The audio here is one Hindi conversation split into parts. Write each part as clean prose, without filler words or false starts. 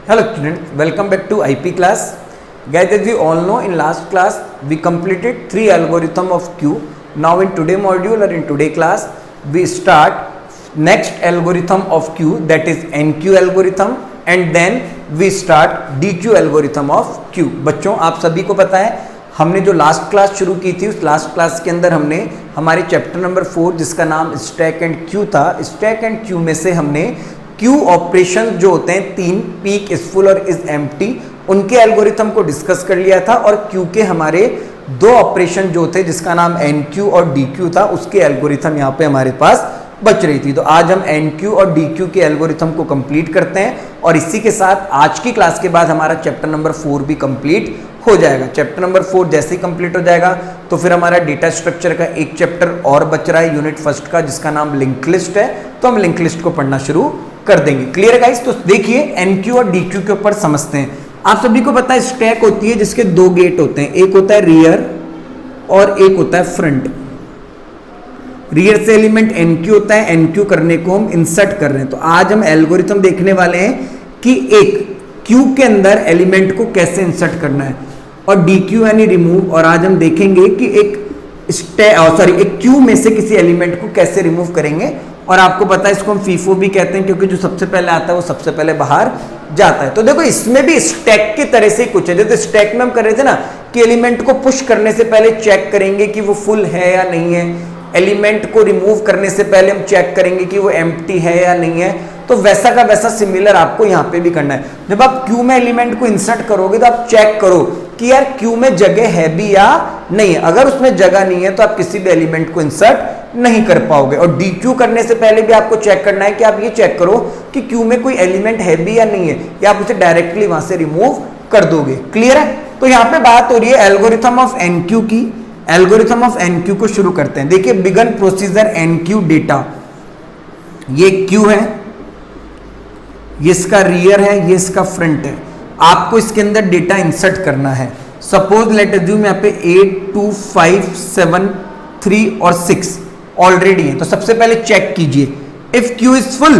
Hello students, welcome back to IP class. Guys, as you all know, in last class we completed 3 algorithm of Q. Now in today module or in today class we start next algorithm of Q, that is NQ algorithm, and then we start DQ algorithm of Q. बच्चों आप सभी को पता है हमने जो लास्ट क्लास शुरू की थी उस लास्ट क्लास के अंदर हमने हमारे चैप्टर नंबर 4 जिसका नाम स्टैक एंड क्यू था, स्टैक एंड क्यू में से हमने क्यू ऑपरेशन जो होते हैं 3 पीक इज फुल और इज एम्प्टी उनके एल्गोरिथम को डिस्कस कर लिया था और क्यू के हमारे 2 ऑपरेशन जो थे जिसका नाम एन क्यू और डी क्यू था उसके एल्गोरिथम यहाँ पे हमारे पास बच रही थी। तो आज हम एन क्यू और डी क्यू के एल्गोरिथम को कंप्लीट करते हैं और इसी के साथ आज की क्लास के बाद हमारा चैप्टर नंबर 4 भी कंप्लीट हो जाएगा। चैप्टर नंबर 4 जैसे ही कंप्लीट हो जाएगा तो फिर हमारा डेटा स्ट्रक्चर का एक चैप्टर और बच रहा है यूनिट फर्स्ट का जिसका नाम लिंक लिस्ट है, तो हम लिंक लिस्ट को पढ़ना शुरू कर देंगे। क्लियर है गाइस? तो देखिए एनक्यू और डीक्यू के ऊपर समझते हैं। आप सभी को पता है स्टैक होती है जिसके 2 गेट होते हैं, एक होता है रियर और एक होता है फ्रंट। रियर से एलिमेंट एनक्यू होता है, एनक्यू करने को हम इंसर्ट कर रहे हैं। तो आज हम एल्गोरिथम देखने वाले हैं कि एक क्यू के अंदर एलिमेंट को कैसे इंसर्ट करना है और डीक्यू यानी रिमूव। और आज हम देखेंगे कि एक क्यू में से किसी एलिमेंट को कैसे रिमूव करेंगे। और आपको पता है इसको हम फीफो भी कहते हैं क्योंकि जो सबसे पहले आता है वो सबसे पहले बाहर जाता है। तो देखो इसमें भी स्टैक की तरह से कुछ है। जैसे स्टैक में हम कर रहे थे ना कि एलिमेंट को पुश करने से पहले चेक करेंगे कि वो फुल है या नहीं है, एलिमेंट को रिमूव करने से पहले हम चेक करेंगे कि वो एम्प्टी है या नहीं है। तो वैसा का वैसा सिमिलर आपको यहाँ पे भी करना है। जब आप क्यू में एलिमेंट को इंसर्ट करोगे तो आप चेक करो कि यार क्यू में जगह है भी या नहीं है। अगर उसमें जगह नहीं है तो आप किसी भी एलिमेंट को इंसर्ट नहीं कर पाओगे। और डी क्यू करने से पहले भी आपको चेक करना है कि आप ये चेक करो कि क्यू में कोई एलिमेंट है भी या नहीं है, या आप उसे डायरेक्टली वहां से रिमूव कर दोगे। क्लियर है? तो यहाँ पे बात हो रही है एल्गोरिथम ऑफ एनक्यू की। एल्गोरिथम ऑफ एनक्यू को शुरू करते हैं। देखिए बिगन प्रोसीजर एनक्यू डेटा, ये क्यू है, ये इसका रियर है, ये इसका फ्रंट है। आपको इसके अंदर डेटा इंसर्ट करना है। सपोज लेट अज्यूम यहाँ पे 8 2 5 7 3 और 6 ऑलरेडी है। तो सबसे पहले चेक कीजिए if queue is full,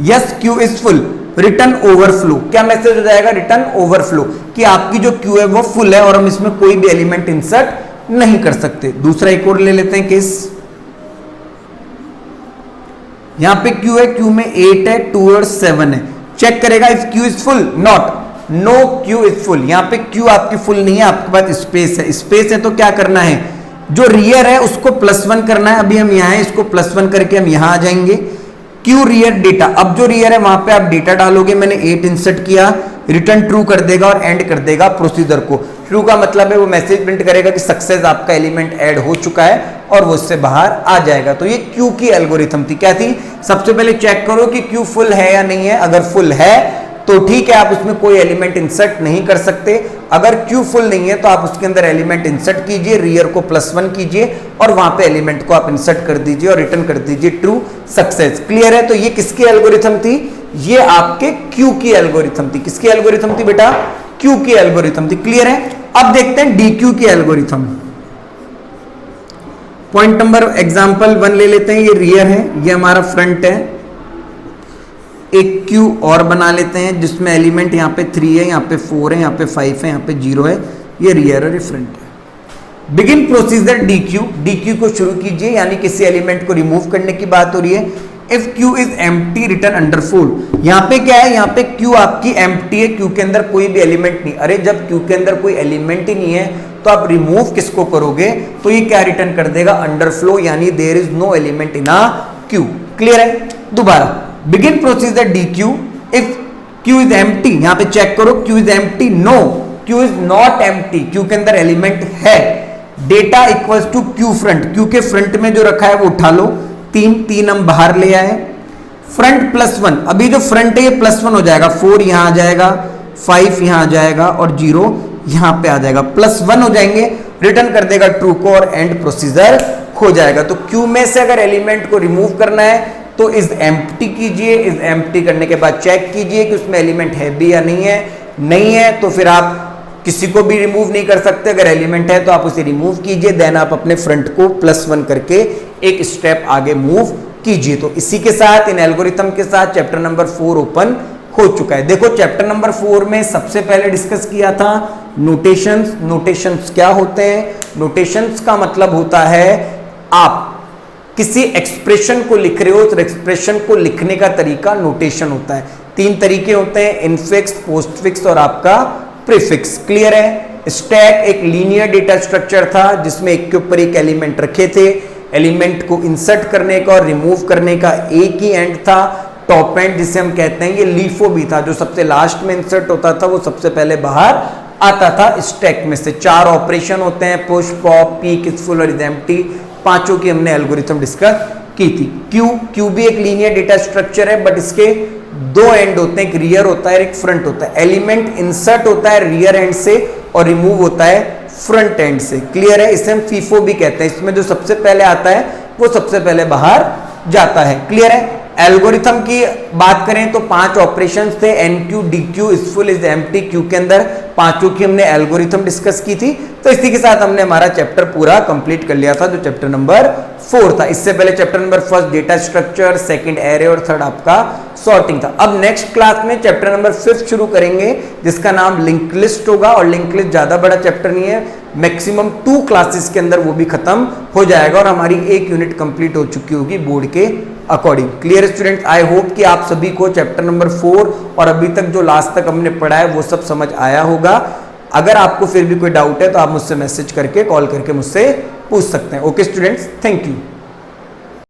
yes Q is full, return overflow. क्या मैसेज हो जाएगा? रिटर्न ओवरफ्लो, कि आपकी जो क्यू है वो फुल है और हम इसमें कोई भी एलिमेंट इंसर्ट नहीं कर सकते। दूसरा एक और ले लेते हैं केस। यहां पे क्यू है, क्यू में 8 है, 2 और 7 है। चेक करेगा if queue is full, not, no queue is full. यहां पे क्यू आपकी फुल नहीं है, आपके पास स्पेस है। स्पेस है तो क्या करना है, जो रियर है उसको +1 करना है। अभी हम यहां हैं, इसको +1 करके हम यहां आ जाएंगे। क्यू रियर डेटा, अब जो रियर है वहां पे आप डेटा डालोगे। मैंने 8 इंसर्ट किया, रिटर्न ट्रू कर देगा और एंड कर देगा प्रोसीजर को। ट्रू का मतलब है वो मैसेज प्रिंट करेगा कि सक्सेस, आपका एलिमेंट ऐड हो चुका है और वो उससे बाहर आ जाएगा। तो ये क्यू की एल्गोरिथम थी। क्या थी? सबसे पहले चेक करो कि क्यू फुल है या नहीं है। अगर फुल है तो ठीक है, आप उसमें कोई एलिमेंट इंसर्ट नहीं कर सकते। अगर क्यू फुल नहीं है तो आप उसके अंदर एलिमेंट इंसर्ट कीजिए, रियर को +1 कीजिए और वहां पे एलिमेंट को आप इंसर्ट कर दीजिए और रिटर्न कर दीजिए ट्रू, सक्सेस। क्लियर है? तो ये किसकी एल्गोरिथम थी? ये आपके क्यू की एल्गोरिथम थी। किसकी एल्गोरिथम थी बेटा? क्यू की एल्गोरिथम थी। क्लियर है? अब देखते हैं डीक्यू की एल्गोरिथम। पॉइंट नंबर एग्जांपल 1 ले लेते हैं। ये रियर है, ये हमारा फ्रंट है। एक क्यू और बना लेते हैं जिसमें एलिमेंट यहाँ पे 3 है, यहाँ पे 4 है, यहाँ पे 5 है, यहाँ पे 0 है। ये रियर और ये फ्रंट है। बिगिन प्रोसीजर डीक्यू, डीक्यू को शुरू कीजिए, यानी किसी एलिमेंट को रिमूव करने की बात हो रही है। If queue is empty return underflow. यहाँ पे क्या है? यहाँ पे क्यू आपकी एम्प्टी है, क्यू के अंदर कोई भी एलिमेंट नहीं। अरे जब क्यू के अंदर कोई एलिमेंट ही नहीं है तो आप रिमूव किसको करोगे? तो ये क्या रिटर्न कर देगा? अंडरफ्लो, यानी there is no element in a queue. Clear है? दोबारा begin procedure dequeue, if queue is empty, यहां पे चेक करो queue is empty, no queue is not empty, queue के अंदर एलिमेंट है। Data equals to queue front, queue के फ्रंट में जो रखा है वो उठा लो। 3 हम बाहर ले आए। फ्रंट +1, अभी जो फ्रंट है ये +1 हो जाएगा। 4 यहां आ जाएगा, 5 यहां आ जाएगा और 0 यहां पे आ जाएगा। +1 हो जाएंगे, रिटर्न कर देगा ट्रू को और एंड प्रोसीजर हो जाएगा। तो क्यू में से अगर एलिमेंट को रिमूव करना है तो इज एम्प्टी कीजिए। इज एम्प्टी करने के बाद चेक कीजिए कि उसमें एलिमेंट है भी या नहीं है। नहीं है तो फिर आप किसी को भी रिमूव नहीं कर सकते। अगर एलिमेंट है तो आप उसे रिमूव कीजिए, देन आप अपने फ्रंट को +1 करके एक स्टेप आगे मूव कीजिए। तो इसी के साथ, इन एल्गोरिथम के साथ चैप्टर नंबर 4 ओपन हो चुका है। देखो चैप्टर नंबर 4 में सबसे पहले डिस्कस किया था नोटेशंस। नोटेशंस क्या होते हैं? नोटेशंस का मतलब होता है आप किसी एक्सप्रेशन को लिख रहे हो तो एक्सप्रेशन को लिखने का तरीका नोटेशन होता है। 3 तरीके होते हैं, इनफिक्स, पोस्टफिक्स और आपका प्रीफिक्स। क्लियर है? स्टैक एक लीनियर डेटा स्ट्रक्चर था जिसमें एक के ऊपर एक एलिमेंट रखे थे। एलिमेंट को इंसर्ट करने का और रिमूव करने का एक ही एंड था, टॉप एंड जिसे हम कहते हैं। ये लीफो भी था, जो सबसे लास्ट में इंसर्ट होता था वो सबसे पहले बाहर आता था स्टैक में से। 4 ऑपरेशन होते हैं, push, pop, peak, is full और इज एम्प्टी। 5 की हमने एल्गोरिथम डिस्कस की थी। क्यू भी एक लीनियर डेटा स्ट्रक्चर है, बट इसके 2 एंड होते हैं, एक रियर होता है एक फ्रंट होता है। एलिमेंट इंसर्ट होता है रियर एंड से और रिमूव होता है फ्रंट एंड से। क्लियर है? इसे हम फीफो भी कहते हैं। इसमें जो सबसे पहले आता है वो सबसे पहले बाहर जाता है। क्लियर है? एल्गोरिथम की बात करें तो 5 ऑपरेशन थे, enqueue, dequeue, is full, is empty. Queue के अंदर 5 की हमने एल्गोरिथम डिस्कस की थी। तो इसी के साथ हमने हमारा चैप्टर पूरा कंप्लीट कर लिया था, जो चैप्टर नंबर 4 था। इससे पहले chapter number 1 data structure, second array और थर्ड आपका सॉर्टिंग था। अब नेक्स्ट क्लास में चैप्टर नंबर 5 शुरू करेंगे जिसका नाम लिंक लिस्ट होगा। और लिंक लिस्ट ज्यादा बड़ा चैप्टर नहीं है, मैक्सिमम 2 क्लासेस के अंदर वो भी खत्म हो जाएगा और हमारी 1 यूनिट कंप्लीट हो चुकी होगी बोर्ड के according. Clear student? I hope कि आप सभी को चैप्टर नंबर 4 और अभी तक जो लास्ट तक हमने पढ़ा है वो सब समझ आया होगा। अगर आपको फिर भी कोई डाउट है तो आप मुझसे मैसेज करके, कॉल करके मुझसे पूछ सकते हैं। Okay students, thank you.